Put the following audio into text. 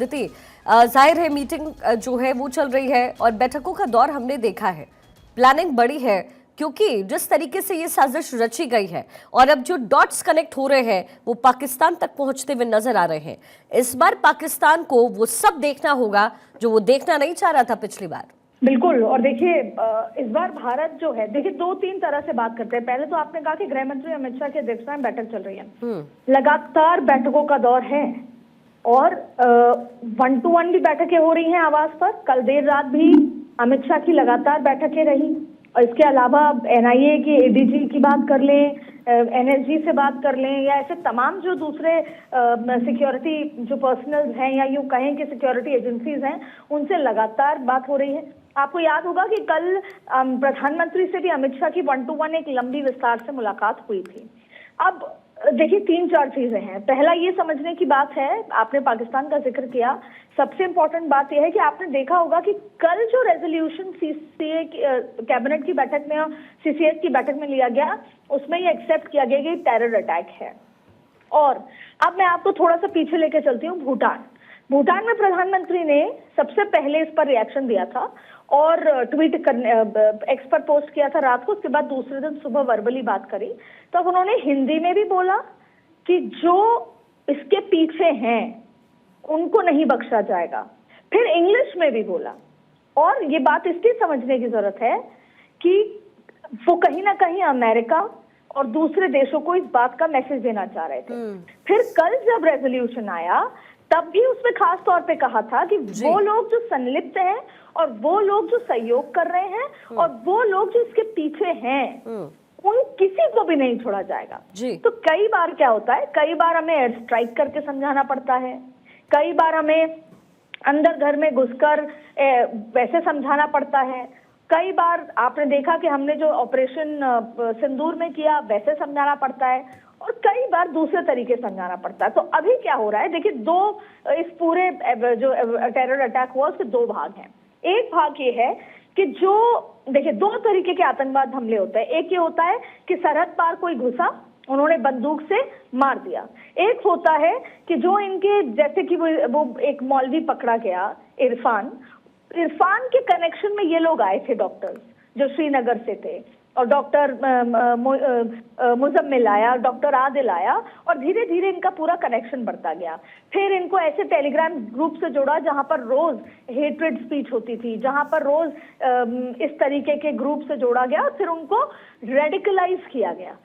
अदिति, जाहिर है मीटिंग जो है वो चल रही है और बैठकों का दौर हमने देखा है। प्लानिंग बड़ी है क्योंकि जिस तरीके से ये साजिश रची गई है और अब जो डॉट्स कनेक्ट हो रहे हैं वो पाकिस्तान तक पहुंचते हुए नजर आ रहे हैं। इस बार पाकिस्तान को वो सब देखना होगा जो वो देखना नहीं चाह रहा था पिछली बार। बिल्कुल। और देखिए, इस बार भारत जो है, देखिए 2-3 तरह से बात करते हैं। पहले तो आपने कहा कि गृह मंत्री अमित शाह की अध्यक्षता में बैठक चल रही है, लगातार बैठकों का दौर है और 1-to-1 भी बैठकें हो रही हैं आवाज पर। कल देर रात भी अमित शाह की लगातार बैठकें रही और इसके अलावा NIA की ADG की बात कर लें, NSG से बात कर लें या ऐसे तमाम जो दूसरे सिक्योरिटी जो पर्सनल हैं या यूं कहें कि सिक्योरिटी एजेंसीज हैं, उनसे लगातार बात हो रही है। आपको याद होगा कि कल प्रधानमंत्री से भी अमित शाह की 1-to-1 एक लंबी विस्तार से मुलाकात हुई थी। अब देखिए 3-4 चीजें हैं। पहला ये समझने की बात है, आपने पाकिस्तान का जिक्र किया, सबसे इंपॉर्टेंट बात यह है कि आपने देखा होगा कि कल जो रेजोल्यूशन CCA कैबिनेट की बैठक में और CCS की बैठक में लिया गया, उसमें ये एक्सेप्ट किया गया कि टेरर अटैक है। और अब मैं आपको थोड़ा सा पीछे लेके चलती हूँ। भूटान में प्रधानमंत्री ने सबसे पहले इस पर रिएक्शन दिया था और ट्वीट करने एक्स पर पोस्ट किया था रात को। उसके बाद दूसरे दिन सुबह वर्बली बात करी। तब उन्होंने हिंदी में भी बोला कि जो इसके पीछे हैं उनको नहीं बख्शा जाएगा। फिर इंग्लिश में भी बोला। और ये बात इसलिए समझने की जरूरत है कि वो कहीं ना कहीं अमेरिका और दूसरे देशों को इस बात का मैसेज देना चाह रहे थे। फिर कल जब रेजोल्यूशन आया तब भी उसमें खास तौर पे कहा था कि वो लोग जो संलिप्त हैं और वो लोग जो सहयोग कर रहे हैं और वो लोग जो इसके पीछे हैं, उन किसी को भी नहीं छोड़ा जाएगा। तो कई बार क्या होता है, कई बार हमें एयर स्ट्राइक करके समझाना पड़ता है, कई बार हमें अंदर घर में घुसकर वैसे समझाना पड़ता है, कई बार आपने देखा कि हमने जो ऑपरेशन सिंदूर में किया वैसे समझाना पड़ता है और कई बार दूसरे तरीके समझाना पड़ता है। तो अभी क्या हो रहा है, देखिए इस पूरे जो टेरर अटैक हुआ उसके 2 भाग हैं। एक भाग ये है कि जो देखिए 2 तरीके के आतंकवाद हमले होते हैं। एक ये होता है कि सरहद पार कोई घुसा, उन्होंने बंदूक से मार दिया। एक होता है कि जो इनके जैसे कि वो एक मौलवी पकड़ा गया इरफान के कनेक्शन में ये लोग आए थे, डॉक्टर्स जो श्रीनगर से थे, और डॉक्टर मुजम्मिल आया, डॉक्टर आदिल आया और धीरे धीरे इनका पूरा कनेक्शन बढ़ता गया। फिर इनको ऐसे टेलीग्राम ग्रुप से जोड़ा जहां पर रोज हेट्रेड स्पीच होती थी, जहां पर रोज इस तरीके के ग्रुप से जोड़ा गया और फिर उनको रेडिकलाइज किया गया।